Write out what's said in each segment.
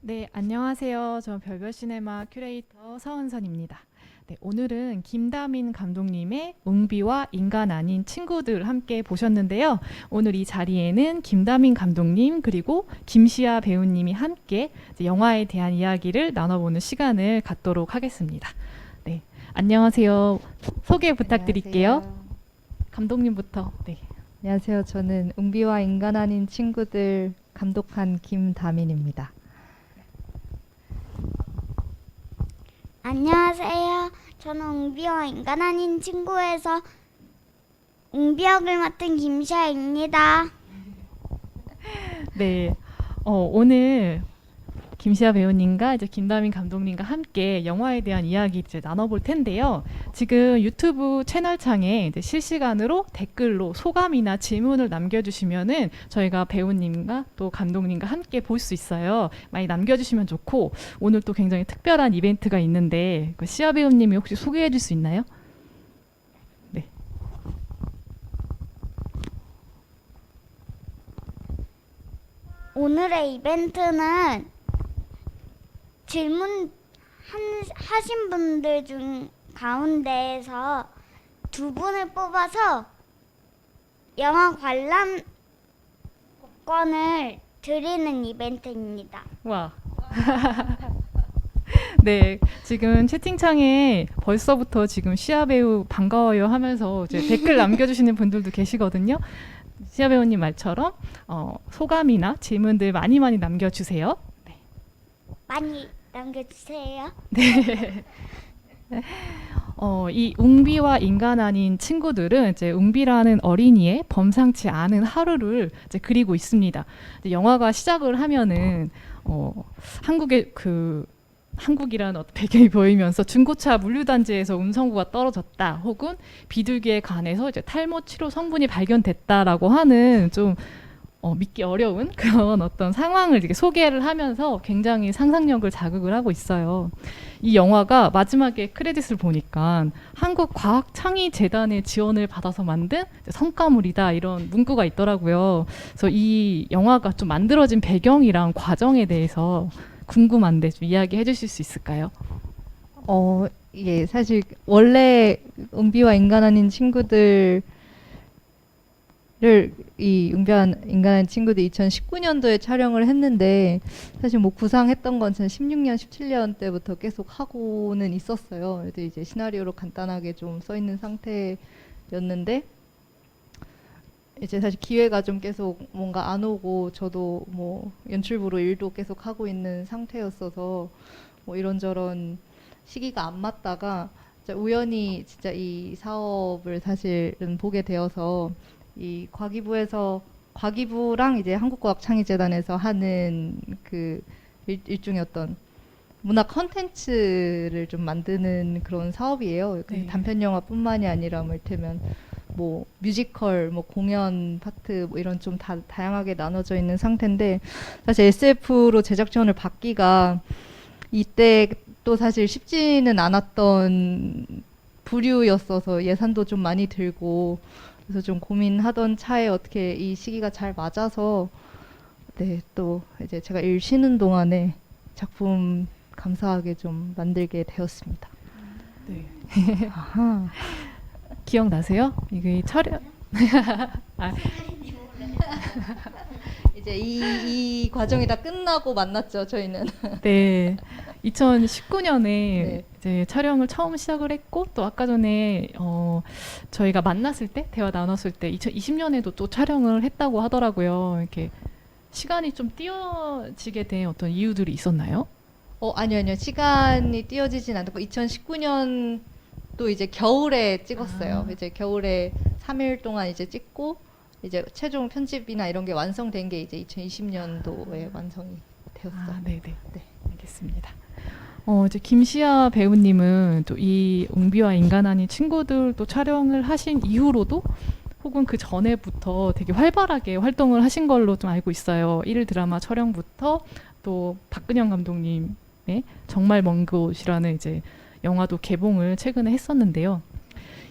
네, 안녕하세요. 저 별별 시네마 큐레이터 서은선입니다. 네, 오늘은 김다민 감독님의 웅비와 인간 아닌 친구들 함께 보셨는데요. 오늘 이 자리에는 김다민 감독님 그리고 김시아 배우님이 함께 이제 영화에 대한 이야기를 나눠보는 시간을 갖도록 하겠습니다. 네, 안녕하세요. 소개 부탁드릴게요. 안녕하세요. 감독님부터. 네. 안녕하세요. 저는 웅비와 인간 아닌 친구들 감독한 김다민입니다. 안녕하세요. 저는 웅비와 인간 아닌 친구에서 웅비 역을 맡은 김시아입니다. 네, 오늘 김시아 배우님과 이제 김다민 감독님과 함께 영화에 대한 이야기 이제 나눠볼 텐데요. 지금 유튜브 채널창에 이제 실시간으로 댓글로 소감이나 질문을 남겨주시면은 저희가 배우님과 또 감독님과 함께 볼 수 있어요. 많이 남겨주시면 좋고 오늘 또 굉장히 특별한 이벤트가 있는데 그 시아 배우님이 혹시 소개해줄 수 있나요? 네. 오늘의 이벤트는 질문 하신 분들 중 가운데에서 두 분을 뽑아서 영화 관람권을 드리는 이벤트입니다. 와. 네, 지금 채팅창에 벌써부터 지금 시아 배우 반가워요 하면서 이제 댓글 남겨주시는 분들도 계시거든요. 시아 배우님 말처럼 소감이나 질문들 많이 많이 남겨주세요. 많이 남겨주세요. 이 웅비와 인간 아닌 친구들은 이제 웅비라는 어린이의 범상치 않은 하루를 이제 그리고 있습니다. 이제 영화가 시작을 하면은 한국의 한국이라는 어떤 배경이 보이면서 중고차 물류단지에서 음성구가 떨어졌다, 혹은 비둘기에 관해서 이제 탈모 치료 성분이 발견됐다라고 하는 좀 믿기 어려운 그런 어떤 상황을 이렇게 소개를 하면서 굉장히 상상력을 자극을 하고 있어요. 이 영화가 마지막에 크레딧을 보니까 한국과학창의재단의 지원을 받아서 만든 성과물이다, 이런 문구가 있더라고요. 그래서 이 영화가 좀 만들어진 배경이랑 과정에 대해서 궁금한데 좀 이야기해 주실 수 있을까요? 이게 사실 원래 웅비와 인간 아닌 친구들을 이 웅비와 인간 아닌 친구들 2019년도에 촬영을 했는데 사실 뭐 구상했던 건 16년, 17년 때부터 계속 하고는 있었어요. 그래도 이제 시나리오로 간단하게 좀 써 있는 상태였는데 이제 사실 기회가 좀 계속 뭔가 안 오고 저도 뭐 연출부로 일도 계속 하고 있는 상태였어서 뭐 이런저런 시기가 안 맞다가 진짜 우연히 진짜 이 사업을 사실은 보게 되어서 이 과기부랑 이제 한국과학창의재단에서 하는 그 일종의 어떤 문화 컨텐츠를 좀 만드는 그런 사업이에요. 네. 단편 영화뿐만이 아니라 뭐 이를테면 뭐 뮤지컬, 뭐 공연 파트 뭐 이런 좀 다양하게 나눠져 있는 상태인데 사실 SF로 제작 지원을 받기가 이때 또 사실 쉽지는 않았던 부류였어서 예산도 좀 많이 들고 그래서 좀 고민하던 차에 어떻게 이 시기가 잘 맞아서 네, 또 이제 제가 일 쉬는 동안에 작품 감사하게 좀 만들게 되었습니다. 네. 아하. 기억나세요? 이게 촬영 이제 이 과정이 다 끝나고 만났죠, 저희는. 네. 2019년에 네. 이제 촬영을 처음 시작을 했고, 또 아까 전에 저희가 만났을 때, 대화 나눴을 때 2020년에도 또 촬영을 했다고 하더라고요. 이렇게 시간이 좀 띄어지게 된 어떤 이유들이 있었나요? 아니요. 시간이 띄어지진 않고 2019년 또 이제 겨울에 찍었어요. 이제 겨울에 3일 동안 이제 찍고 이제 최종 편집이나 이런 게 완성된 게 이제 2020년도에 완성이 되었어요. 네네. 네. 알겠습니다. 이제 김시아 배우님은 또 이 웅비와 인간 아닌 친구들 또 촬영을 하신 이후로도 혹은 그 전에부터 되게 활발하게 활동을 하신 걸로 좀 알고 있어요. 1일 드라마 촬영부터 또 박근영 감독님의 정말 먼 곳이라는 이제 영화도 개봉을 최근에 했었는데요.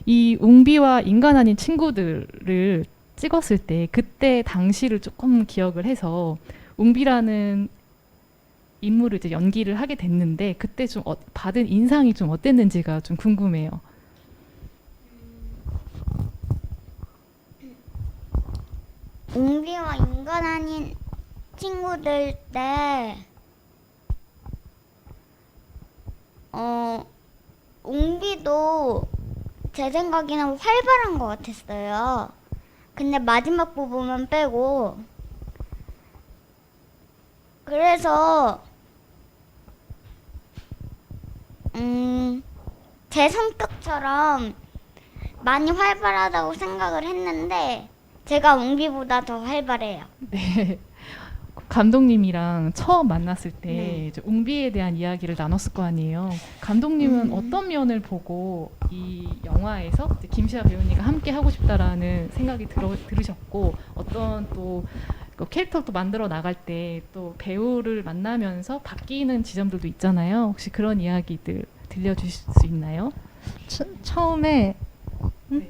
이 웅비와 인간 아닌 친구들을 찍었을 때 그때 당시를 조금 기억을 해서 웅비라는 인물을 이제 연기를 하게 됐는데 그때 좀 받은 인상이 좀 어땠는지가 좀 궁금해요. 웅비와 인간 아닌 친구들 때 웅비도 제 생각에는 활발한 것 같았어요. 근데 마지막 부분만 빼고 그래서 제 성격처럼 많이 활발하다고 생각을 했는데 제가 웅비보다 더 활발해요. 네. 감독님이랑 처음 만났을 때 네. 이제 웅비에 대한 이야기를 나눴을 거 아니에요. 감독님은 음. 어떤 면을 보고 이 영화에서 이제 김시아 배우님과 함께 하고 싶다라는 생각이 들으셨고 어떤 또 그 캐릭터를 또 만들어 나갈 때 또 배우를 만나면서 바뀌는 지점들도 있잖아요. 혹시 그런 이야기들 들려주실 수 있나요? 처음에 네.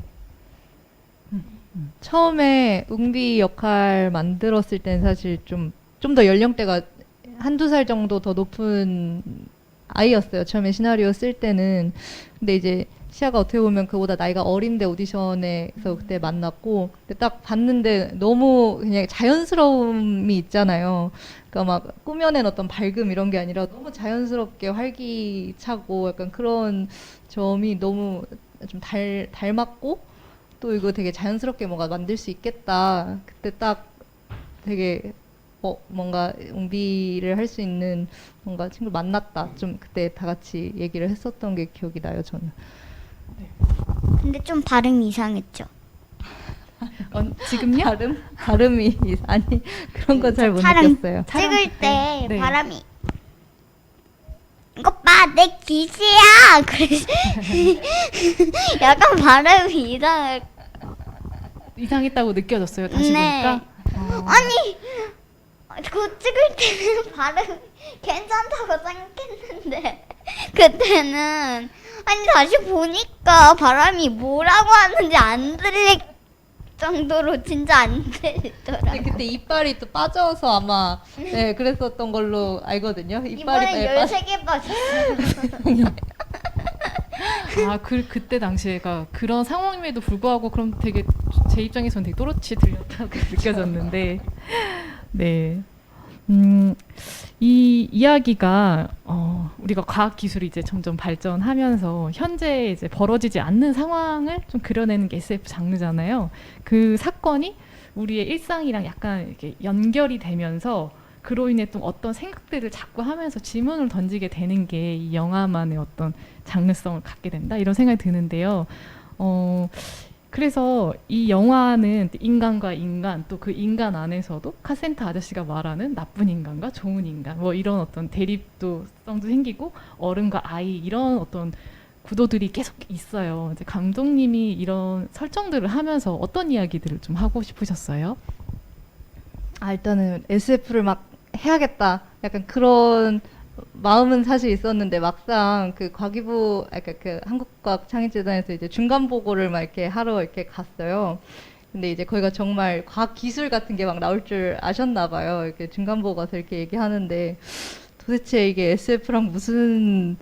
처음에 웅비 역할 만들었을 땐 사실 좀 더 연령대가 한두 살 정도 더 높은 아이였어요. 처음에 시나리오 쓸 때는. 근데 이제 시아가 어떻게 보면 그보다 나이가 어린데 오디션에서 그때 만났고 근데 딱 봤는데 너무 그냥 자연스러움이 있잖아요. 그러니까 막 꾸며낸 어떤 밝음 이런 게 아니라 너무 자연스럽게 활기차고 약간 그런 점이 너무 좀 닮았고 또 이거 되게 자연스럽게 뭔가 만들 수 있겠다. 그때 딱 되게 뭔가 웅비를 할 수 있는 뭔가 친구를 만났다. 좀 그때 다 같이 얘기를 했었던 게 기억이 나요, 저는. 근데 좀 발음이 이상했죠. 지금요? 발음이 아니 그런 거 잘 못 촬영 느꼈어요. 찍을 때 네. 바람이 이것 봐, 내 기지야. 그래서 약간 발음이 이상했다고 느껴졌어요. 다시 네. 보니까. 아니 그거 찍을 때는 발음이 괜찮다고 생각했는데 그때는 아니 다시 보니까 바람이 뭐라고 하는지 안 들릴 정도로 진짜 안 근데 들리더라고요. 그때 이빨이 또 빠져서 아마 네 그랬었던 걸로 알거든요. 이빨이 이번엔 13개 빠졌어요. 그때 당시에가 그런 상황임에도 불구하고 그럼 되게 제 입장에서는 되게 또렷이 들렸다고 느껴졌는데 네. 이 이야기가 우리가 과학 기술이 이제 점점 발전하면서 현재 이제 벌어지지 않는 상황을 좀 그려내는 게 SF 장르잖아요. 그 사건이 우리의 일상이랑 약간 이렇게 연결이 되면서 그로 인해 또 어떤 생각들을 자꾸 하면서 질문을 던지게 되는 게 이 영화만의 어떤 장르성을 갖게 된다 이런 생각이 드는데요. 그래서 이 영화는 인간과 인간 또 그 인간 안에서도 카센터 아저씨가 말하는 나쁜 인간과 좋은 인간 뭐 이런 어떤 대립도성도 생기고 어른과 아이 이런 어떤 구도들이 계속 있어요. 이제 감독님이 이런 설정들을 하면서 어떤 이야기들을 좀 하고 싶으셨어요? 일단은 SF를 막 해야겠다. 약간 그런 마음은 사실 있었는데 막상 그 과기부, 그러니까 그 한국과학창의재단에서 이제 중간 보고를 막 이렇게 하러 이렇게 갔어요. 근데 이제 거기가 정말 과학 기술 같은 게 막 나올 줄 아셨나 봐요. 이렇게 중간 보고 가서 이렇게 얘기하는데 도대체 이게 SF랑 무슨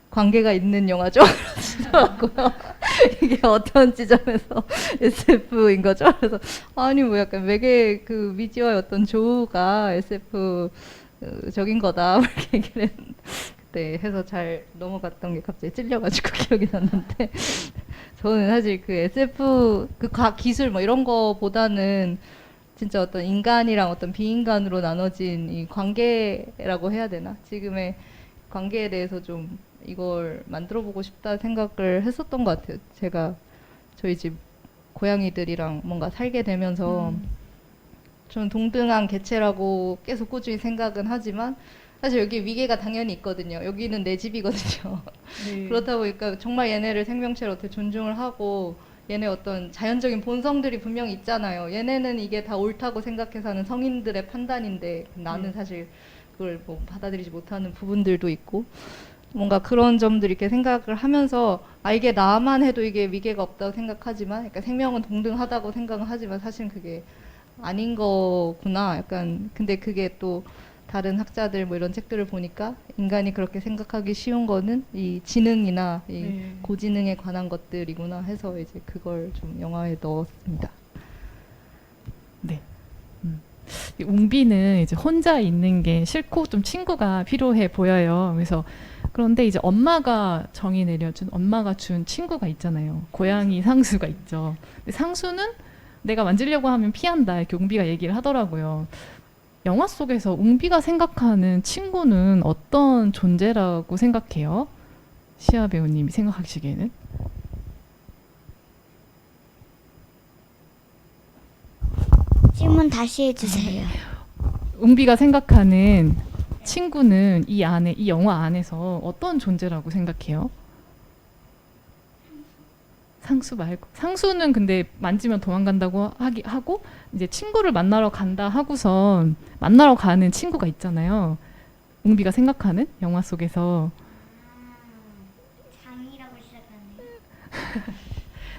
관계가 있는 영화죠? 그러시더라고요. 이게 어떤 지점에서 SF인 거죠? 그래서 아니 뭐 약간 외계 그 미지와의 어떤 조우가 SF 적인 거다 이렇게 얘기를 그때 해서 잘 넘어갔던 게 갑자기 찔려가지고 기억이 났는데 저는 사실 그 SF 그 과학 기술 뭐 이런 거보다는 진짜 어떤 인간이랑 어떤 비인간으로 나눠진 이 관계라고 해야 되나 지금의 관계에 대해서 좀 이걸 만들어보고 싶다 생각을 했었던 것 같아요. 제가 저희 집 고양이들이랑 뭔가 살게 되면서 저는 동등한 개체라고 계속 꾸준히 생각은 하지만 사실 여기 위계가 당연히 있거든요. 여기는 내 집이거든요. 네. 그렇다 보니까 정말 얘네를 생명체로 어떻게 존중을 하고 얘네 어떤 자연적인 본성들이 분명히 있잖아요. 얘네는 이게 다 옳다고 생각해서 하는 성인들의 판단인데 나는 사실 그걸 뭐 받아들이지 못하는 부분들도 있고 뭔가 그런 점들 이렇게 생각을 하면서 이게 나만 해도 이게 위계가 없다고 생각하지만 그러니까 생명은 동등하다고 생각은 하지만 사실은 그게 아닌 거구나. 약간 근데 그게 또 다른 학자들 뭐 이런 책들을 보니까 인간이 그렇게 생각하기 쉬운 거는 이 지능이나 이 네. 고지능에 관한 것들이구나 해서 이제 그걸 좀 영화에 넣었습니다. 네. 이 웅비는 이제 혼자 있는 게 싫고 좀 친구가 필요해 보여요. 그래서 그런데 이제 엄마가 정의 내려준 엄마가 준 친구가 있잖아요. 고양이 상수가 있죠. 근데 상수는 내가 만지려고 하면 피한다. 이렇게 웅비가 얘기를 하더라고요. 영화 속에서 웅비가 생각하는 친구는 어떤 존재라고 생각해요? 시아 배우님이 생각하시기에는? 질문 다시 해주세요. 웅비가 생각하는 친구는 이 안에 이 영화 안에서 어떤 존재라고 생각해요? 상수 말고 상수는 근데 만지면 도망간다고 하고 이제 친구를 만나러 간다 하고선 만나러 가는 친구가 있잖아요. 웅비가 생각하는 영화 속에서 장이라고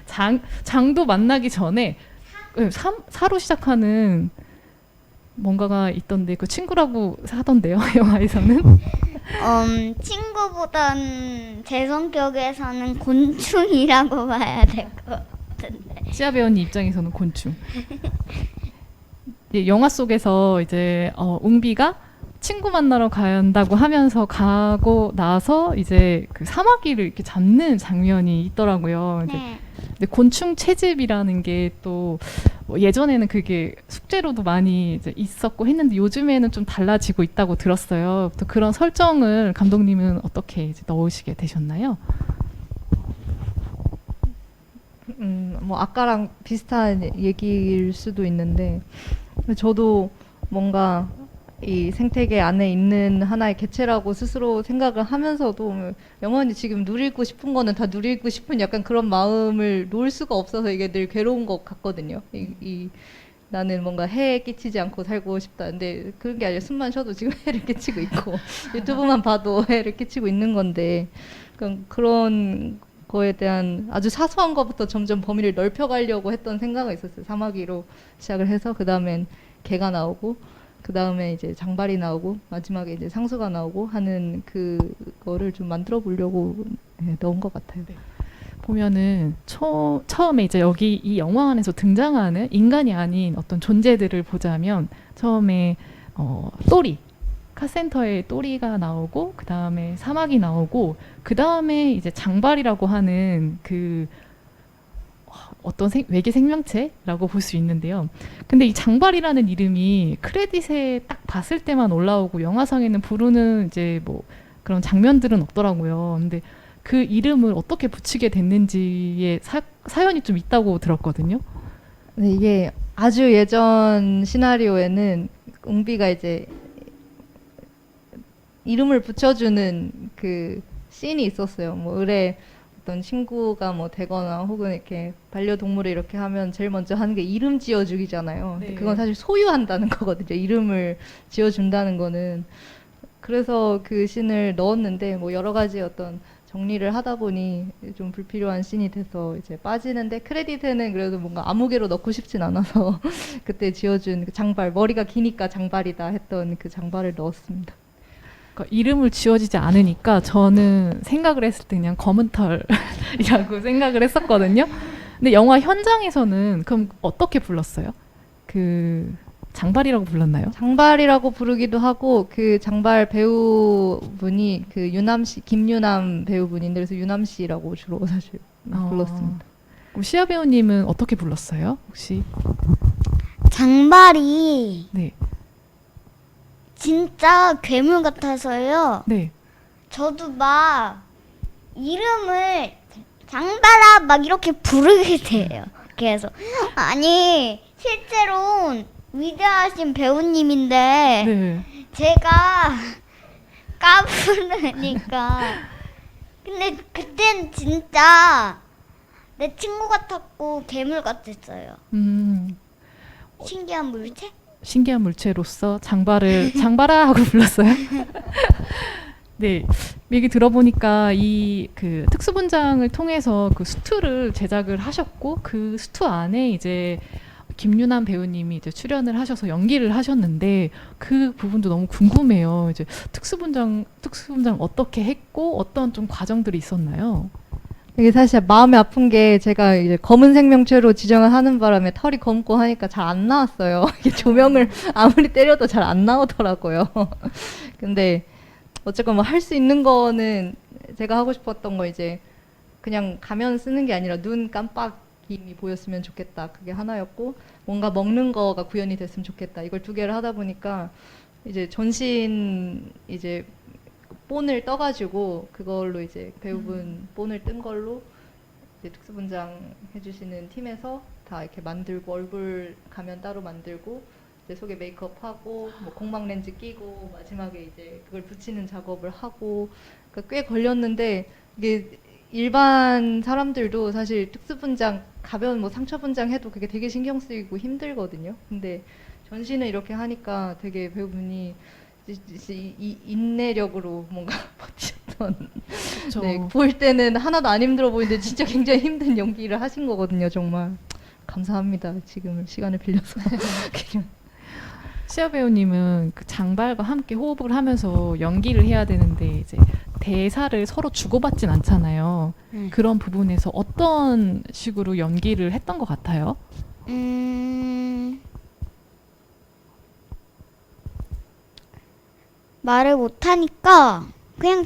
시작하네. 장도 만나기 전에 사로 시작하는 뭔가가 있던데 그 친구라고 하던데요. 영화에서는 친구보단 제 성격에서는 곤충이라고 봐야 될 것 같은데. 시아 배우님 입장에서는 곤충. 이제 영화 속에서 이제 웅비가 친구 만나러 간다고 하면서 가고 나서 이제 그 사마귀를 이렇게 잡는 장면이 있더라고요. 이제 네. 근데 곤충 채집이라는 게 또 예전에는 그게 숙제로도 많이 이제 있었고 했는데 요즘에는 좀 달라지고 있다고 들었어요. 또 그런 설정을 감독님은 어떻게 이제 넣으시게 되셨나요? 뭐 아까랑 비슷한 얘기일 수도 있는데 저도 뭔가 이 생태계 안에 있는 하나의 개체라고 스스로 생각을 하면서도 영원히 지금 누리고 싶은 거는 다 누리고 싶은 약간 그런 마음을 놓을 수가 없어서 이게 늘 괴로운 것 같거든요. 나는 뭔가 해에 끼치지 않고 살고 싶다. 근데 그런 게 아니라 숨만 쉬어도 지금 해를 끼치고 있고 유튜브만 봐도 해를 끼치고 있는 건데 그런 거에 대한 아주 사소한 것부터 점점 범위를 넓혀가려고 했던 생각이 있었어요. 사마귀로 시작을 해서 그 다음엔 개가 나오고 그 다음에 이제 장발이 나오고 마지막에 이제 상수가 나오고 하는 그거를 좀 만들어 보려고 넣은 것 같아요. 네. 보면은 처음에 이제 여기 이 영화 안에서 등장하는 인간이 아닌 어떤 존재들을 보자면 처음에 또리 카센터에 또리가 나오고 그 다음에 사마귀 나오고 그 다음에 이제 장발이라고 하는 그 어떤 외계 생명체라고 볼 수 있는데요. 근데 이 장발이라는 이름이 크레딧에 딱 봤을 때만 올라오고 영화상에는 부르는 이제 뭐 그런 장면들은 없더라고요. 근데 그 이름을 어떻게 붙이게 됐는지의 사연이 좀 있다고 들었거든요. 네, 이게 아주 예전 시나리오에는 웅비가 이제 이름을 붙여주는 그 씬이 있었어요. 뭐 을에 어떤 친구가 뭐 되거나 혹은 이렇게 반려동물을 이렇게 하면 제일 먼저 하는 게 이름 지어주기잖아요. 네. 근데 그건 사실 소유한다는 거거든요. 이름을 지어준다는 거는. 그래서 그 씬을 넣었는데 뭐 여러 가지 어떤 정리를 하다 보니 좀 불필요한 씬이 돼서 이제 빠지는데 크레딧에는 그래도 뭔가 아무개로 넣고 싶진 않아서 그때 지어준 그 장발, 머리가 기니까 장발이다 했던 그 장발을 넣었습니다. 그러니까 이름을 지어지지 않으니까 저는 생각을 했을 때 그냥 검은 털이라고 생각을 했었거든요. 근데 영화 현장에서는 그럼 어떻게 불렀어요? 그 장발이라고 불렀나요? 장발이라고 부르기도 하고 그 장발 배우분이 그 유남 씨, 김유남 배우분인데 그래서 유남 씨라고 주로 사실 불렀습니다. 그럼 시아 배우님은 어떻게 불렀어요? 혹시? 장발이 네. 진짜 괴물 같아서요. 네. 저도 막 이름을 장발아 막 이렇게 부르게 돼요. 그래서 아니 실제로 위대하신 배우님인데 네. 제가 까부르니까 근데 그땐 진짜 내 친구 같았고 괴물 같았어요. 신기한 물체? 신기한 물체로서 장발아 하고 불렀어요. 네, 얘기 들어보니까 이 그 특수분장을 통해서 그 수트를 제작을 하셨고 그 수트 안에 이제 김유남 배우님이 이제 출연을 하셔서 연기를 하셨는데 그 부분도 너무 궁금해요. 이제 특수분장 어떻게 했고 어떤 좀 과정들이 있었나요? 이게 사실 마음이 아픈 게 제가 이제 검은 생명체로 지정을 하는 바람에 털이 검고 하니까 잘 안 나왔어요. 이게 조명을 아무리 때려도 잘 안 나오더라고요. 근데 어쨌건 뭐 할 수 있는 거는 제가 하고 싶었던 거 이제 그냥 가면 쓰는 게 아니라 눈 깜빡임이 보였으면 좋겠다. 그게 하나였고 뭔가 먹는 거가 구현이 됐으면 좋겠다. 이걸 두 개를 하다 보니까 이제 전신 이제 본을 떠가지고 그걸로 이제 배우분 본을 뜬 걸로 이제 특수분장 해주시는 팀에서 다 이렇게 만들고 얼굴 가면 따로 만들고 이제 속에 메이크업하고 뭐 공방 렌즈 끼고 마지막에 이제 그걸 붙이는 작업을 하고 그러니까 꽤 걸렸는데 이게 일반 사람들도 사실 특수분장 가벼운 뭐 상처 분장 해도 그게 되게 신경 쓰이고 힘들거든요. 근데 전신을 이렇게 하니까 되게 배우분이 이 인내력으로 뭔가 버텼던. 그쵸. 네, 볼 때는 하나도 안 힘들어 보이는데 진짜 굉장히 힘든 연기를 하신 거거든요. 정말 감사합니다. 지금 시간을 빌려서. 그냥. 시아 배우님은 그 장발과 함께 호흡을 하면서 연기를 해야 되는데 이제 대사를 서로 주고받진 않잖아요. 그런 부분에서 어떤 식으로 연기를 했던 것 같아요? 말을 못하니까 그냥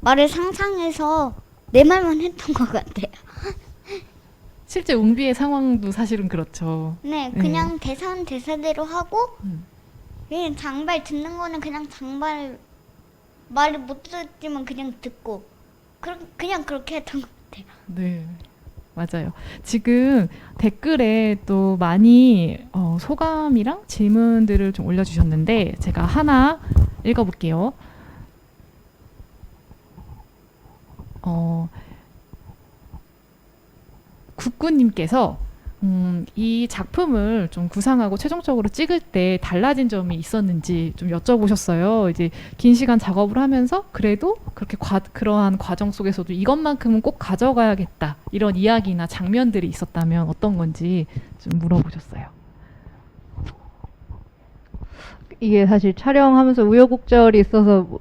말을 상상해서 내 말만 했던 것 같아요. 실제 웅비의 상황도 사실은 그렇죠. 네, 그냥 대사는 대사대로 하고 음. 그냥 장발 듣는 거는 그냥 장발 말을 못 듣지만 그냥 듣고 그냥 그렇게 했던 것 같아요. 네, 맞아요. 지금 댓글에 또 많이 소감이랑 질문들을 좀 올려주셨는데 제가 하나 읽어볼게요. 국군님께서 이 작품을 좀 구상하고 최종적으로 찍을 때 달라진 점이 있었는지 좀 여쭤보셨어요. 이제 긴 시간 작업을 하면서 그래도 그렇게 그러한 과정 속에서도 이것만큼은 꼭 가져가야겠다 이런 이야기나 장면들이 있었다면 어떤 건지 좀 물어보셨어요. 이게 사실 촬영하면서 우여곡절이 있어서 뭐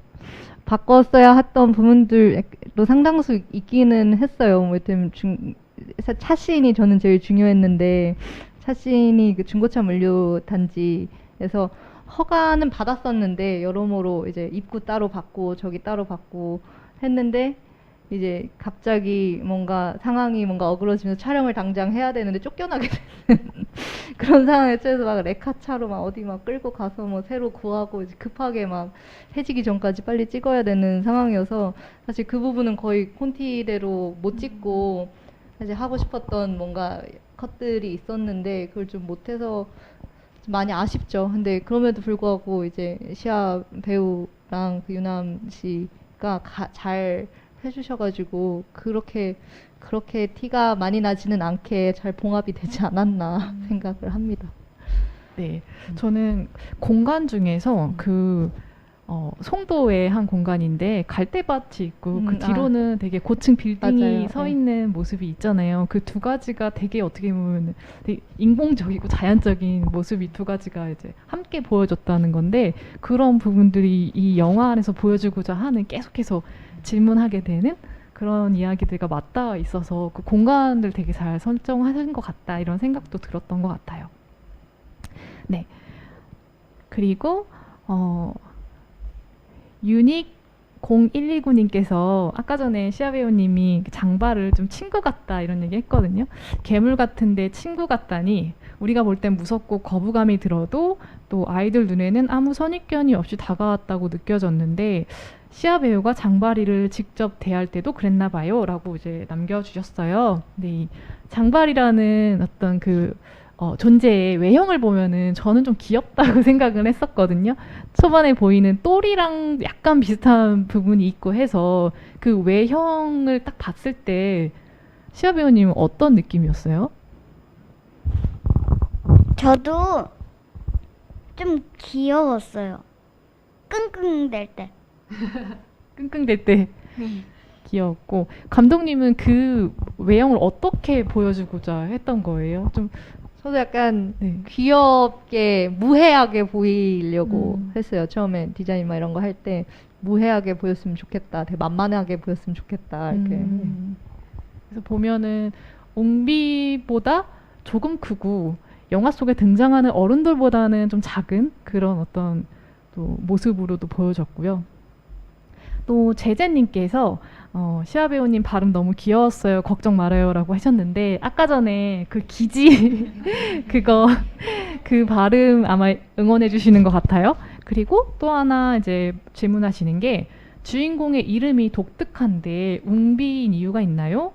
바꿨어야 했던 부분들도 상당수 있기는 했어요. 뭐 이를테면 차씬이 저는 제일 중요했는데 차씬이 그 중고차 물류 단지에서 허가는 받았었는데 여러모로 이제 입구 따로 받고 저기 따로 받고 했는데 이제 갑자기 뭔가 상황이 뭔가 어그러지면서 촬영을 당장 해야 되는데 쫓겨나게 되는 그런 상황에 처해서 막 레카차로 막 어디 막 끌고 가서 뭐 새로 구하고 이제 급하게 막 해지기 전까지 빨리 찍어야 되는 상황이어서 사실 그 부분은 거의 콘티대로 못 찍고 사실 하고 싶었던 뭔가 컷들이 있었는데 그걸 좀 못해서 좀 많이 아쉽죠. 근데 그럼에도 불구하고 이제 시아 배우랑 그 유남 씨가 잘 해주셔가지고 그렇게 티가 많이 나지는 않게 잘 봉합이 되지 않았나 생각을 합니다. 네, 저는 공간 중에서 그 송도의 한 공간인데 갈대밭이 있고 그 뒤로는 되게 고층 빌딩이 맞아요. 서 네. 있는 모습이 있잖아요. 그 두 가지가 되게 어떻게 보면 되게 인공적이고 자연적인 모습이 두 가지가 이제 함께 보여줬다는 건데 그런 부분들이 이 영화 안에서 보여주고자 하는 계속해서 질문하게 되는 그런 이야기들과 맞닿아 있어서 그 공간들 되게 잘 설정하신 것 같다 이런 생각도 들었던 것 같아요. 네. 그리고 유닉 0129님께서 아까 전에 시아 배우님이 장발을 좀 친구 같다 이런 얘기 했거든요. 괴물 같은데 친구 같다니 우리가 볼 땐 무섭고 거부감이 들어도 또 아이들 눈에는 아무 선입견이 없이 다가왔다고 느껴졌는데 시아 배우가 장발이를 직접 대할 때도 그랬나 봐요 라고 이제 남겨주셨어요. 근데 이 장발이라는 어떤 그 존재의 외형을 보면은 저는 좀 귀엽다고 생각을 했었거든요. 초반에 보이는 똘이랑 약간 비슷한 부분이 있고 해서 그 외형을 딱 봤을 때 시아 배우님은 어떤 느낌이었어요? 저도 좀 귀여웠어요. 끙끙댈 때. 끙끙댈 때 귀여웠고 감독님은 그 외형을 어떻게 보여주고자 했던 거예요? 좀 저도 약간 네. 귀엽게 무해하게 보이려고 음. 했어요. 처음에 디자인 막 이런 거 할 때 무해하게 보였으면 좋겠다. 되게 만만하게 보였으면 좋겠다. 이렇게. 그래서 보면은 옹비보다 조금 크고 영화 속에 등장하는 어른들보다는 좀 작은 그런 어떤 또 모습으로도 보여졌고요. 또 제재님께서 시아 배우님 발음 너무 귀여웠어요. 걱정 말아요라고 하셨는데 아까 전에 그 기지 그거 그 발음 아마 응원해 주시는 것 같아요. 그리고 또 하나 이제 질문하시는 게 주인공의 이름이 독특한데 웅비인 이유가 있나요?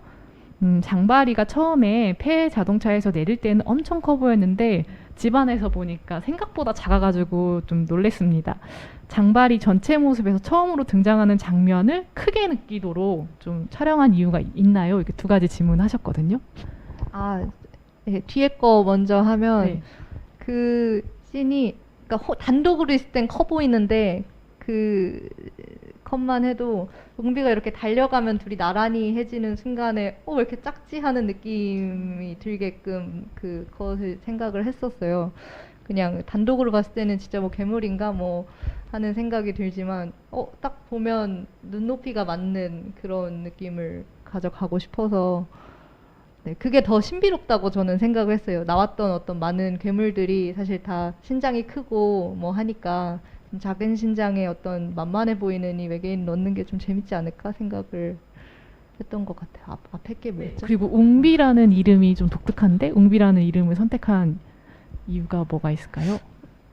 장바리가 처음에 폐 자동차에서 내릴 때는 엄청 커 보였는데 집안에서 보니까 생각보다 작아가지고 좀 놀랬습니다. 장바리 전체 모습에서 처음으로 등장하는 장면을 크게 느끼도록 좀 촬영한 이유가 있나요? 이렇게 두 가지 질문하셨거든요. 아, 네, 뒤에 거 먼저 하면 네. 그 씬이 그러니까 단독으로 있을 땐 커 보이는데 그 컷만 해도 웅비가 이렇게 달려가면 둘이 나란히 해지는 순간에 왜 이렇게 작지 하는 느낌이 들게끔 그것을 생각을 했었어요. 그냥 단독으로 봤을 때는 진짜 뭐 괴물인가 뭐 하는 생각이 들지만 딱 보면 눈높이가 맞는 그런 느낌을 가져가고 싶어서 네, 그게 더 신비롭다고 저는 생각을 했어요. 나왔던 어떤 많은 괴물들이 사실 다 신장이 크고 뭐 하니까 좀 작은 신장에 어떤 만만해 보이는 이 외계인 넣는 게 좀 재밌지 않을까 생각을 했던 것 같아요. 앞에 게 뭐였죠? 그리고 웅비라는 이름이 좀 독특한데 웅비라는 이름을 선택한 이유가 뭐가 있을까요?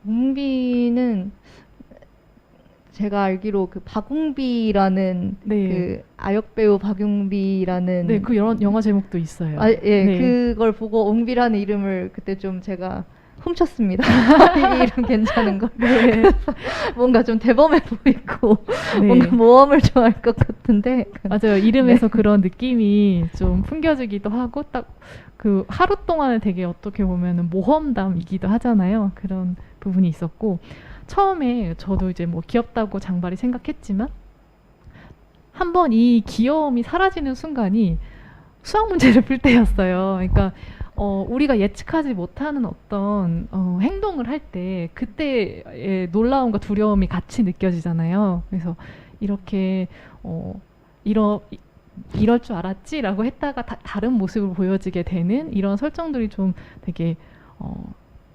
웅비는 제가 알기로 그 박웅비라는 네. 그 아역 배우 박웅비라는 네, 그 영화 제목도 있어요. 예, 네. 그걸 보고 옹비라는 이름을 그때 좀 제가 훔쳤습니다. 이 이름 괜찮은 걸. 네. 뭔가 좀 대범해 보이고 네. 뭔가 모험을 좋아할 것 같은데. 맞아요. 이름에서 그런 느낌이 좀 풍겨지기도 하고 딱 그 하루 동안은 되게 어떻게 보면은 모험담이기도 하잖아요. 그런 부분이 있었고 처음에 저도 이제 뭐 귀엽다고 장발이 생각했지만 한번 이 귀여움이 사라지는 순간이 수학 문제를 풀 때였어요. 그러니까 우리가 예측하지 못하는 어떤 행동을 할 때 그때의 놀라움과 두려움이 같이 느껴지잖아요. 그래서 이렇게 이럴 줄 알았지라고 했다가 다른 모습을 보여지게 되는 이런 설정들이 좀 되게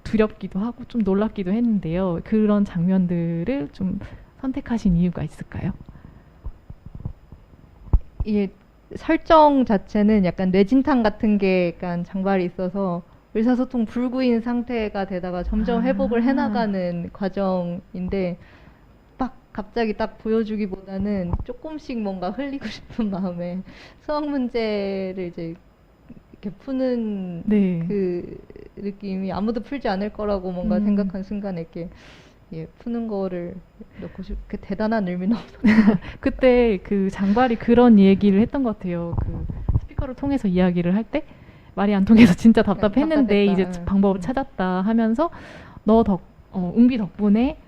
두렵기도 하고 좀 놀랍기도 했는데요. 그런 장면들을 좀 선택하신 이유가 있을까요? 이 설정 자체는 약간 뇌진탕 같은 게 약간 장발이 있어서 의사소통 불구인 상태가 되다가 점점 회복을 해나가는 과정인데 갑자기 딱 보여주기보다는 조금씩 뭔가 흘리고 싶은 마음에 수학 문제를 이제 이렇게 푸는 네. 그 느낌이 아무도 풀지 않을 거라고 뭔가 생각한 순간에 이렇게 푸는 거를 넣고 그 대단한 의미는 없었어요. 그때 그 장발이 그런 얘기를 했던 것 같아요. 그 스피커를 통해서 이야기를 할 때 말이 안 통해서 진짜 답답했는데 답답했다. 이제 방법을 찾았다 하면서 웅비 덕분에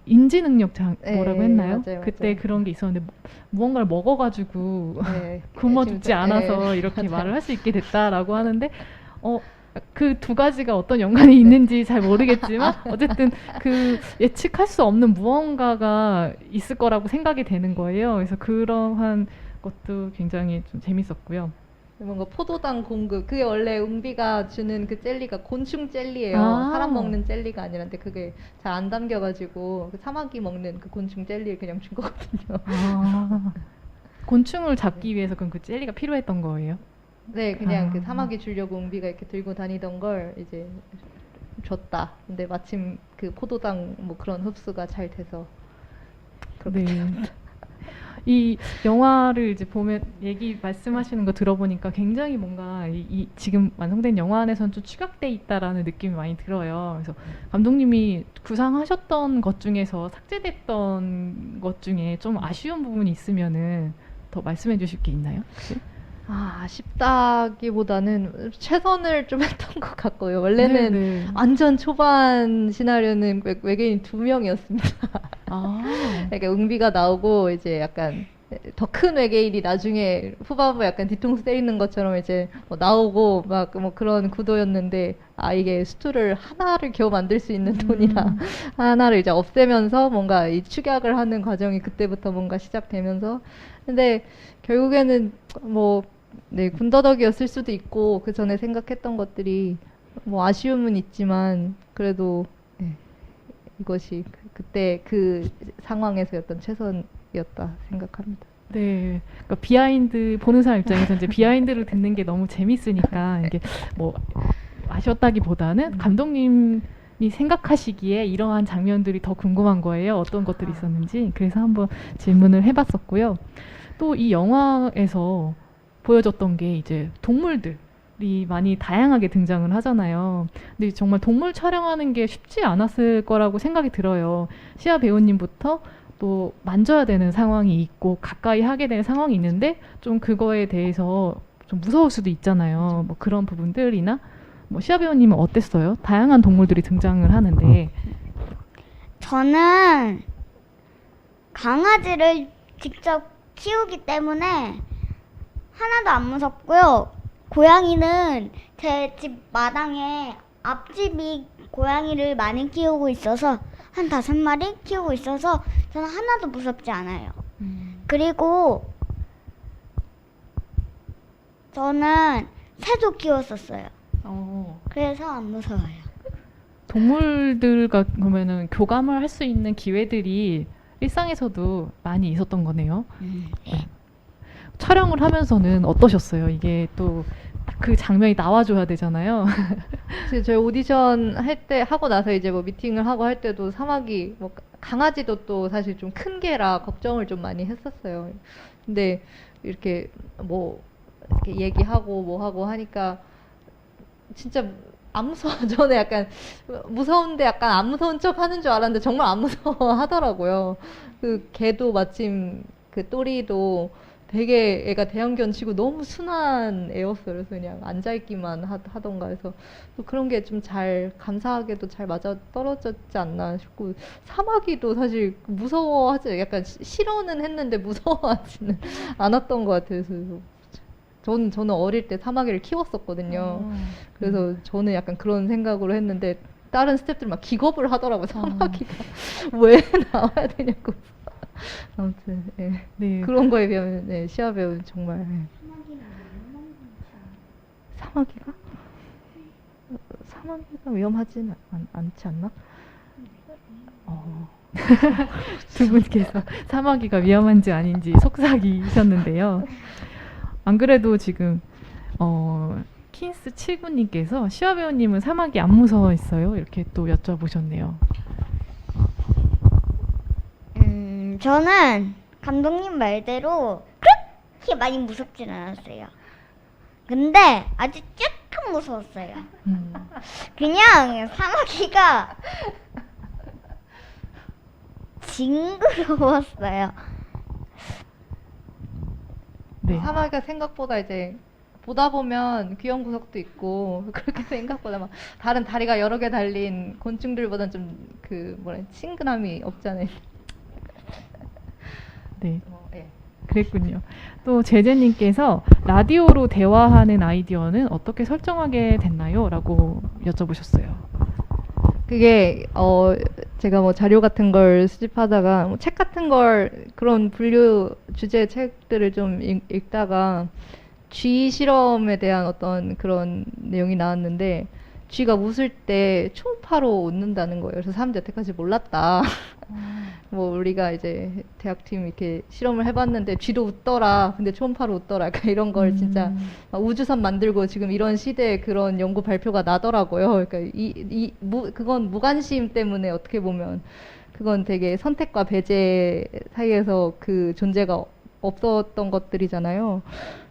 인지 능력 뭐라고 했나요? 맞아요, 그때 맞아요. 그런 게 있었는데 무언가를 먹어가지고 네, 굶어 죽지 않아서 네, 이렇게 맞아요. 말을 할 수 있게 됐다라고 하는데 그 두 가지가 어떤 연관이 있는지 잘 모르겠지만 어쨌든 그 예측할 수 없는 무언가가 있을 거라고 생각이 되는 거예요. 그래서 그러한 것도 굉장히 좀 재밌었고요. 뭔가 포도당 공급 그게 원래 웅비가 주는 그 젤리가 곤충 젤리예요. 아. 사람 먹는 젤리가 아니라는데 그게 잘 안 담겨가지고 그 사마귀 먹는 그 곤충 젤리를 그냥 준 거거든요. 곤충을 잡기 위해서 그럼 그 젤리가 필요했던 거예요? 네, 그냥 아. 그 사마귀 주려고 웅비가 이렇게 들고 다니던 걸 이제 줬다. 근데 마침 그 포도당 뭐 그런 흡수가 잘 돼서 그렇게 네. 이 영화를 이제 보면 말씀하시는 거 들어보니까 굉장히 뭔가 이 지금 완성된 영화 안에서는 좀 축약돼 있다라는 느낌이 많이 들어요. 그래서 감독님이 구상하셨던 것 중에서 삭제됐던 것 중에 좀 아쉬운 부분이 있으면은 더 말씀해 주실 게 있나요? 혹시? 아쉽다기보다는 최선을 좀 했던 것 같고요. 원래는 네. 완전 초반 시나리오는 외계인 2명이었습니다. 아, 그러니까 웅비가 나오고 이제 약간 더 큰 외계인이 나중에 후반부에 약간 뒤통수 때리는 것처럼 이제 뭐 나오고 막 뭐 그런 구도였는데 아 이게 스투를 하나를 겨우 만들 수 있는 돈이라 하나를 이제 없애면서 뭔가 이 축약을 하는 과정이 그때부터 뭔가 시작되면서 근데 결국에는 뭐 네, 군더더기였을 수도 있고 그 전에 생각했던 것들이 뭐 아쉬움은 있지만 그래도 네, 이것이 그때 그 상황에서였던 최선이었다 생각합니다. 네, 그러니까 비하인드 보는 사람 입장에서 이제 비하인드를 듣는 게 너무 재밌으니까 이게 뭐 아쉬웠다기보다는 감독님이 생각하시기에 이러한 장면들이 더 궁금한 거예요. 어떤 것들이 있었는지. 그래서 한번 질문을 해봤었고요. 또 이 영화에서 보여줬던 게 이제 동물들이 많이 다양하게 등장을 하잖아요. 근데 정말 동물 촬영하는 게 쉽지 않았을 거라고 생각이 들어요. 시아 배우님부터 또 만져야 되는 상황이 있고 가까이 하게 되는 상황이 있는데 좀 그거에 대해서 좀 무서울 수도 있잖아요. 뭐 그런 부분들이나 뭐 시아 배우님은 어땠어요? 다양한 동물들이 등장을 하는데. 저는 강아지를 직접 키우기 때문에 하나도 안 무섭고요. 고양이는 제 집 마당에 앞집이 고양이를 많이 키우고 있어서 한 5마리 키우고 있어서 저는 하나도 무섭지 않아요. 그리고 저는 새도 키웠었어요. 그래서 안 무서워요. 동물들과 그러면은 교감을 할 수 있는 기회들이 일상에서도 많이 있었던 거네요. 네. 촬영을 하면서는 어떠셨어요? 이게 또 그 장면이 나와줘야 되잖아요. 사실 저희 오디션 할 때 하고 나서 이제 뭐 미팅을 하고 할 때도 사마귀 뭐 강아지도 또 사실 좀 큰 개라 걱정을 좀 많이 했었어요. 근데 이렇게 뭐 이렇게 얘기하고 뭐 하고 하니까 진짜 안 무서워. 저는 약간 무서운데 약간 안 무서운 척 하는 줄 알았는데 정말 안 무서워 하더라고요. 그 개도 마침 그 또리도 되게 애가 대형견 치고 너무 순한 애였어요. 그래서 그냥 앉아있기만 하던가 해서 또 그런 게 좀 잘 감사하게도 잘 맞아 떨어졌지 않나 싶고 사마귀도 사실 무서워하지 약간 싫어는 했는데 무서워하지는 않았던 것 같아요. 그래서 저는 어릴 때 사마귀를 키웠었거든요. 그래서 저는 약간 그런 생각으로 했는데 다른 스태프들 막 기겁을 하더라고요. 사마귀가 왜 나와야 되냐고. 아무튼 예. 네. 그런 거에 비하면 네, 시아 배우는 정말 예. 사마귀가? 사마귀가 위험하지는 않지 않나? 두 분께서 사마귀가 위험한지 아닌지 속삭이셨는데요. 안 그래도 지금 킨스 7구님께서 시아 배우님은 사마귀 안 무서워했어요? 이렇게 또 여쭤보셨네요. 저는 감독님 말대로 그렇게 많이 무섭진 않았어요. 근데 아주 조금 무서웠어요. 그냥 사마귀가 징그러웠어요. 네. 사마귀가 생각보다 이제 보다 보면 귀여운 구석도 있고 그렇게 생각보다 막 다른 다리가 여러 개 달린 곤충들보다는 좀 그 뭐라 친근함이 없잖아요. 네. 예. 그랬군요. 또 제재님께서 라디오로 대화하는 아이디어는 어떻게 설정하게 됐나요? 라고 여쭤보셨어요. 그게 제가 뭐 자료 같은 걸 수집하다가 뭐 책 같은 걸 그런 분류 주제 책들을 좀 읽다가 쥐 실험에 대한 어떤 그런 내용이 나왔는데 쥐가 웃을 때 초음파로 웃는다는 거예요. 그래서 사람들이 여태까지 몰랐다. 뭐 우리가 이제 대학팀 이렇게 실험을 해봤는데 쥐도 웃더라. 근데 초음파로 웃더라. 약간 이런 걸 진짜 막 우주선 만들고 지금 이런 시대에 그런 연구 발표가 나더라고요. 그러니까 그건 무관심 때문에 어떻게 보면 그건 되게 선택과 배제 사이에서 그 존재가 없었던 것들이잖아요.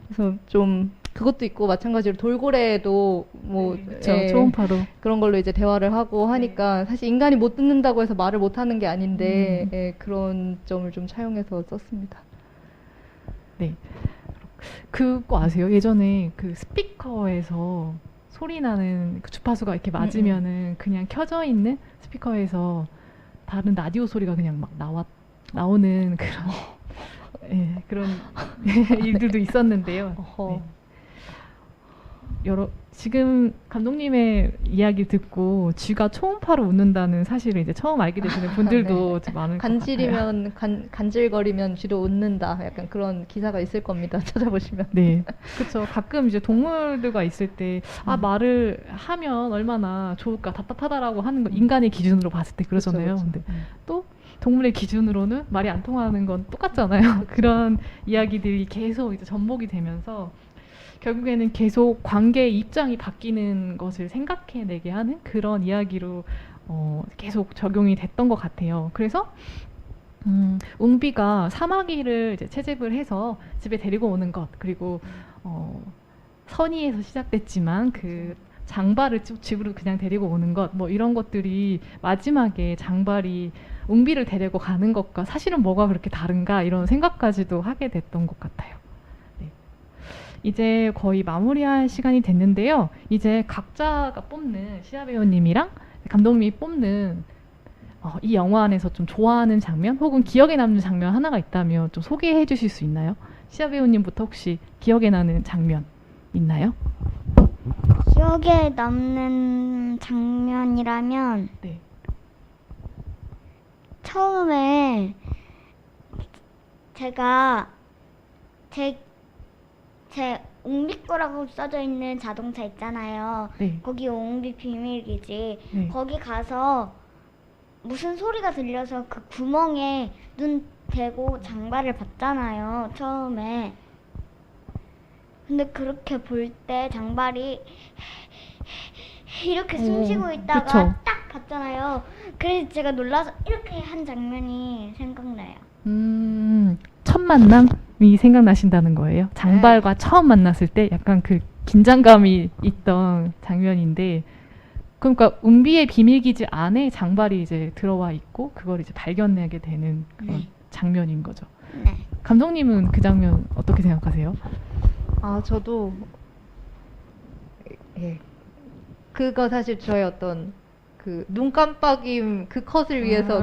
그래서 좀 그것도 있고 마찬가지로 돌고래도 뭐 그렇죠. 예, 초음파로. 그런 걸로 이제 대화를 하고 하니까 사실 인간이 못 듣는다고 해서 말을 못 하는 게 아닌데 예, 그런 점을 좀 차용해서 썼습니다. 네. 그거 아세요? 예전에 그 스피커에서 소리 나는 그 주파수가 이렇게 맞으면은 그냥 켜져 있는 스피커에서 다른 라디오 소리가 그냥 막 나오는 그런 예, 그런 일들도 있었는데요. 어허. 네. 지금 감독님의 이야기 듣고 쥐가 초음파로 웃는다는 사실을 이제 처음 알게 되시는 분들도 좀 많을 것 같아요. 간질이면 간질거리면 쥐로 웃는다. 약간 그런 기사가 있을 겁니다. 찾아보시면. 네, 그렇죠. 가끔 이제 동물들과 있을 때 말을 하면 얼마나 좋을까 답답하다라고 하는 거 인간의 기준으로 봤을 때 그러잖아요. 그쵸, 근데 또 동물의 기준으로는 말이 안 통하는 건 똑같잖아요. 그런 이야기들이 계속 이제 접목이 되면서 결국에는 계속 관계의 입장이 바뀌는 것을 생각해내게 하는 그런 이야기로 계속 적용이 됐던 것 같아요. 그래서 웅비가 사마귀를 이제 채집을 해서 집에 데리고 오는 것, 그리고 선의에서 시작됐지만 그 장발을 집으로 그냥 데리고 오는 것, 뭐 이런 것들이 마지막에 장발이 웅비를 데리고 가는 것과 사실은 뭐가 그렇게 다른가 이런 생각까지도 하게 됐던 것 같아요. 네. 이제 거의 마무리할 시간이 됐는데요. 이제 각자가 뽑는 시아 배우님이랑 감독님이 뽑는 이 영화 안에서 좀 좋아하는 장면 혹은 기억에 남는 장면 하나가 있다면 좀 소개해 주실 수 있나요? 시아 배우님부터 혹시 기억에 나는 장면 있나요? 기억에 남는 장면이라면 네. 처음에 제가 제 옹비 거라고 써져 있는 자동차 있잖아요. 네. 거기 옹비 비밀기지. 네. 거기 가서 무슨 소리가 들려서 그 구멍에 눈 대고 장발을 봤잖아요. 처음에. 근데 그렇게 볼 때 장발이 이렇게 숨 쉬고 있다가 그쵸. 딱 봤잖아요. 그래서 제가 놀라서 이렇게 한 장면이 생각나요. 첫 만남이 생각나신다는 거예요? 장발과 처음 만났을 때 약간 그 긴장감이 있던 장면인데, 그러니까 웅비의 비밀기지 안에 장발이 이제 들어와 있고 그걸 이제 발견하게 되는 그런 장면인 거죠. 네. 감독님은 그 장면 어떻게 생각하세요? 아, 저도 예. 그거 사실 저의 어떤 그 눈 깜빡임 그 컷을 위해서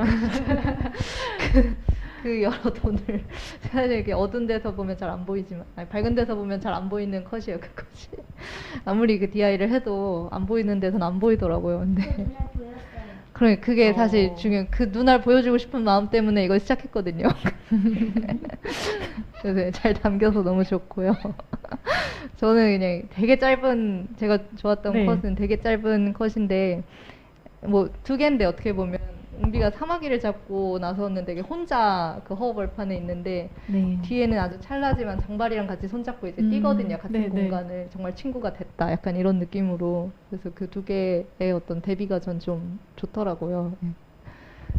그 여러 돈을 사실 이렇게 어두운 데서 보면 잘 안 보이지만 아니, 밝은 데서 보면 잘 안 보이는 컷이에요. 그 컷이 아무리 그 DI를 해도 안 보이는 데서는 안 보이더라고요. 근데 눈에 보였어요. 그러니 그게 사실 중요한 그 눈알 보여주고 싶은 마음 때문에 이걸 시작했거든요. 그래서 잘 담겨서 너무 좋고요. 저는 그냥 되게 짧은 제가 좋았던 네. 컷은 되게 짧은 컷인데 뭐 두 개인데 어떻게 보면 웅비가 사마귀를 잡고 나서는 되게 혼자 그 허허벌판에 있는데 네. 뒤에는 아주 찰나지만 장발이랑 같이 손잡고 이제 뛰거든요. 같은 네, 네. 공간을 정말 친구가 됐다. 약간 이런 느낌으로 그래서 그 두 개의 어떤 대비가 전 좀 좋더라고요.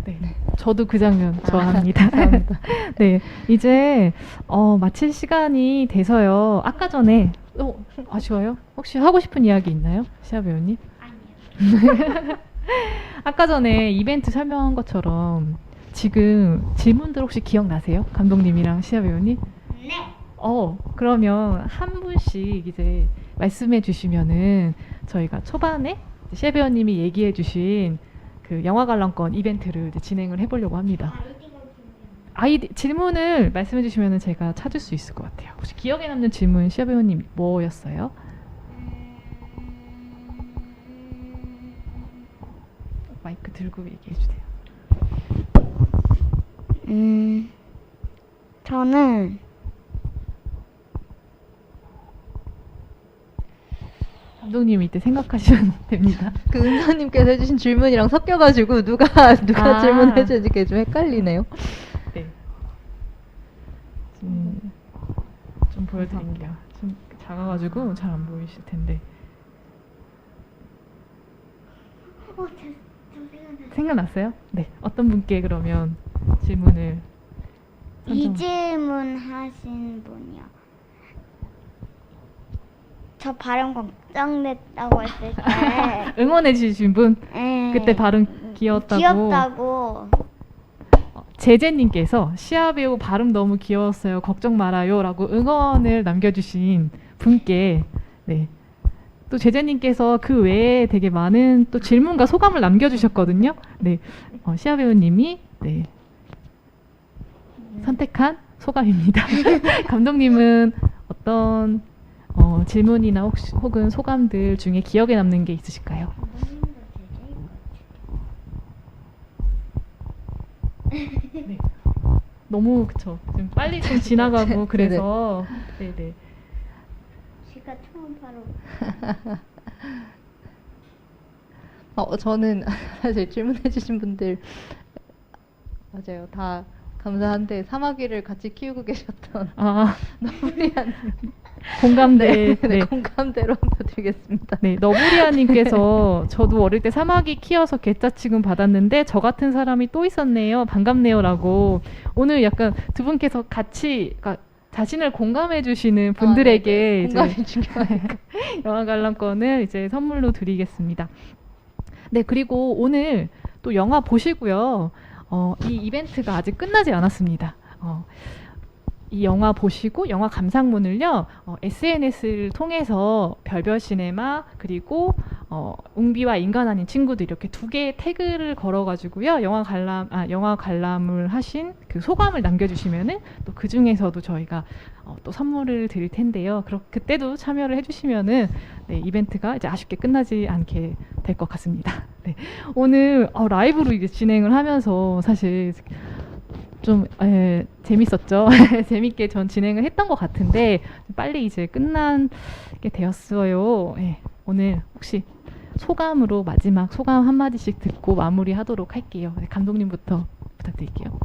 네. 저도 그 장면 좋아합니다. 감사합니다. 네, 이제 마칠 시간이 돼서요. 아까 전에 아쉬워요? 혹시 하고 싶은 이야기 있나요, 시아 배우님? 아니요. 아까 전에 이벤트 설명한 것처럼 지금 질문들 혹시 기억나세요? 감독님이랑 시아 배우님? 네. 그러면 한 분씩 이제 말씀해 주시면은 저희가 초반에 시아 배우님이 얘기해 주신 그 영화 관람권 이벤트를 이제 진행을 해보려고 합니다. 질문을 말씀해 주시면은 제가 찾을 수 있을 것 같아요. 혹시 기억에 남는 질문 시아 배우님 뭐였어요? 마이크 들고 얘기해 주세요. 저는 감독님 이때 생각하시면 됩니다. 그 은서님께서 해주신 질문이랑 섞여가지고 누가 아. 질문을 해주는지 좀 헷갈리네요. 네. 좀 보여드릴게요. 좀 작아가지고 잘 안 보이실 텐데. 저 생각났어요. 생각났어요? 네. 어떤 분께 그러면 질문을 이 질문 하신 분이요. 저 발음 걱정됐다고 했을 때 응원해 주신 분 네. 그때 발음 귀여웠다고. 귀엽다고. 제제님께서 시아 배우 발음 너무 귀여웠어요. 걱정 말아요라고 응원을 남겨주신 분께 네. 또 제제님께서 그 외에 되게 많은 또 질문과 소감을 남겨주셨거든요. 네, 시아 배우님이 네, 선택한 소감입니다. 감독님은 어떤 질문이나 혹은 소감들 중에 기억에 남는 게 있으실까요? 네. 너무 그쵸. 좀 빨리 좀 지나가고 그래서 네네. 제가 초음파로 저는 사실 질문해주신 분들 맞아요. 다 감사한데 사마귀를 같이 키우고 계셨던 너브리안 공감대. 네. 공감대로 한번 드리겠습니다. 네, 너브리아님께서 저도 어릴 때 사마귀 키워서 개짜 취급 받았는데 저 같은 사람이 또 있었네요. 반갑네요라고 오늘 약간 두 분께서 같이 그러니까 자신을 공감해 주시는 분들에게 이제 공감이 중요하니까 영화 관람권을 이제 선물로 드리겠습니다. 네, 그리고 오늘 또 영화 보시고요. 이 이벤트가 아직 끝나지 않았습니다. 이 영화 보시고 영화 감상문을요 SNS를 통해서 별별 시네마 그리고 웅비와 인간 아닌 친구들 이렇게 두 개의 태그를 걸어가지고요 영화 관람을 하신 그 소감을 남겨주시면은 또 그 중에서도 저희가 또 선물을 드릴 텐데요. 그때도 참여를 해주시면은 네, 이벤트가 이제 아쉽게 끝나지 않게 될 것 같습니다. 네, 오늘 라이브로 이제 진행을 하면서 사실 좀 재밌었죠. 재밌게 전 진행을 했던 것 같은데 빨리 이제 끝나게 되었어요. 네, 오늘 혹시 소감으로 마지막 소감 한마디씩 듣고 마무리하도록 할게요. 네, 감독님부터 부탁드릴게요.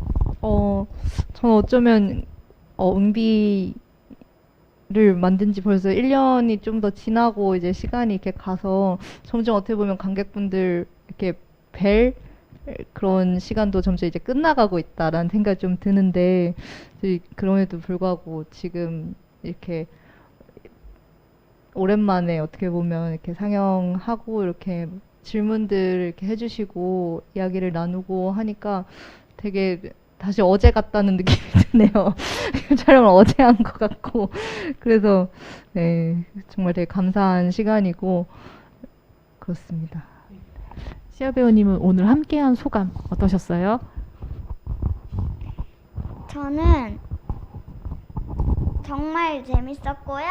저는 어쩌면 웅비를 만든 지 벌써 1년이 좀 더 지나고 이제 시간이 이렇게 가서 점점 어떻게 보면 관객분들 이렇게 뵐 그런 시간도 점점 이제 끝나가고 있다라는 생각이 좀 드는데 그럼에도 불구하고 지금 이렇게 오랜만에 어떻게 보면 이렇게 상영하고 이렇게 질문들 이렇게 해주시고 이야기를 나누고 하니까 되게 다시 어제 같다는 느낌이 드네요. 촬영을 어제 한 것 같고 그래서 네 정말 되게 감사한 시간이고 그렇습니다. 시아 배우님은 오늘 함께한 소감 어떠셨어요? 저는 정말 재밌었고요.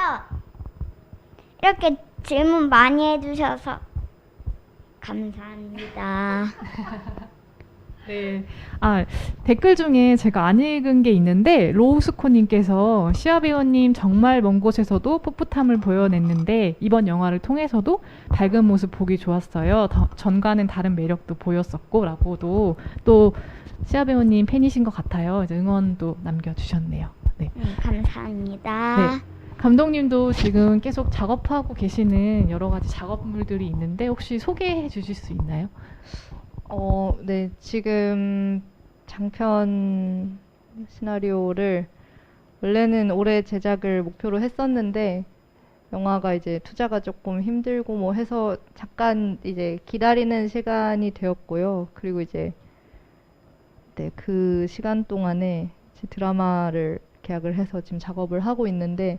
이렇게 질문 많이 해주셔서 감사합니다. 네. 댓글 중에 제가 안 읽은 게 있는데 로우스코님께서 시아 배우님 정말 먼 곳에서도 풋풋함을 보여냈는데 이번 영화를 통해서도 밝은 모습 보기 좋았어요. 전과는 다른 매력도 보였었고 라고도 또 시아 배우님 팬이신 것 같아요. 이제 응원도 남겨주셨네요. 네. 감사합니다. 네. 감독님도 지금 계속 작업하고 계시는 여러 가지 작업물들이 있는데 혹시 소개해 주실 수 있나요? 네, 지금 장편 시나리오를 원래는 올해 제작을 목표로 했었는데 영화가 이제 투자가 조금 힘들고 뭐 해서 잠깐 이제 기다리는 시간이 되었고요. 그리고 이제 네, 그 시간 동안에 이제 드라마를 계약을 해서 지금 작업을 하고 있는데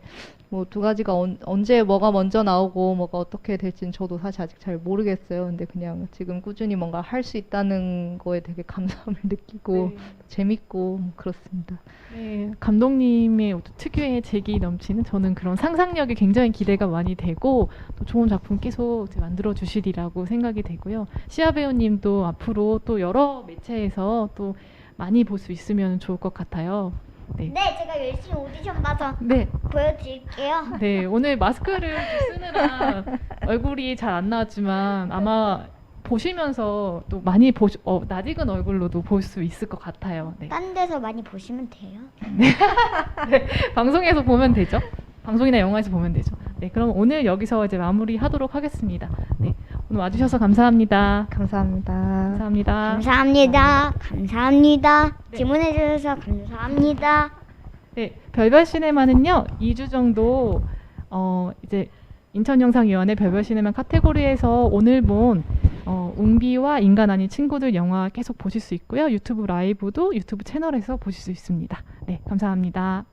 뭐 두 가지가 언제 뭐가 먼저 나오고 뭐가 어떻게 될지는 저도 사실 아직 잘 모르겠어요. 근데 그냥 지금 꾸준히 뭔가 할 수 있다는 거에 되게 감사함을 느끼고 재밌고 그렇습니다. 네, 감독님의 특유의 재기 넘치는 저는 그런 상상력이 굉장히 기대가 많이 되고 또 좋은 작품 계속 이제 만들어 주시리라고 생각이 되고요. 시아 배우님도 앞으로 또 여러 매체에서 또 많이 볼 수 있으면 좋을 것 같아요. 네. 네, 제가 열심히 오디션 봐서 네. 보여드릴게요. 네, 오늘 마스크를 쓰느라 얼굴이 잘 안 나왔지만 아마 보시면서 또 많이 낯익은 얼굴로도 볼 수 있을 것 같아요. 네. 딴 데서 많이 보시면 돼요. 네, 방송에서 보면 되죠. 방송이나 영화에서 보면 되죠. 네, 그럼 오늘 여기서 이제 마무리하도록 하겠습니다. 네, 오늘 와주셔서 감사합니다. 감사합니다. 감사합니다. 감사합니다. 감사합니다. 네. 질문해 주셔서 감사합니다. 네, 별별 시네마는요 2주 정도 이제 인천영상위원회 별별 시네마 카테고리에서 오늘 본 웅비와 인간 아닌 친구들 영화 계속 보실 수 있고요. 유튜브 라이브도 유튜브 채널에서 보실 수 있습니다. 네, 감사합니다.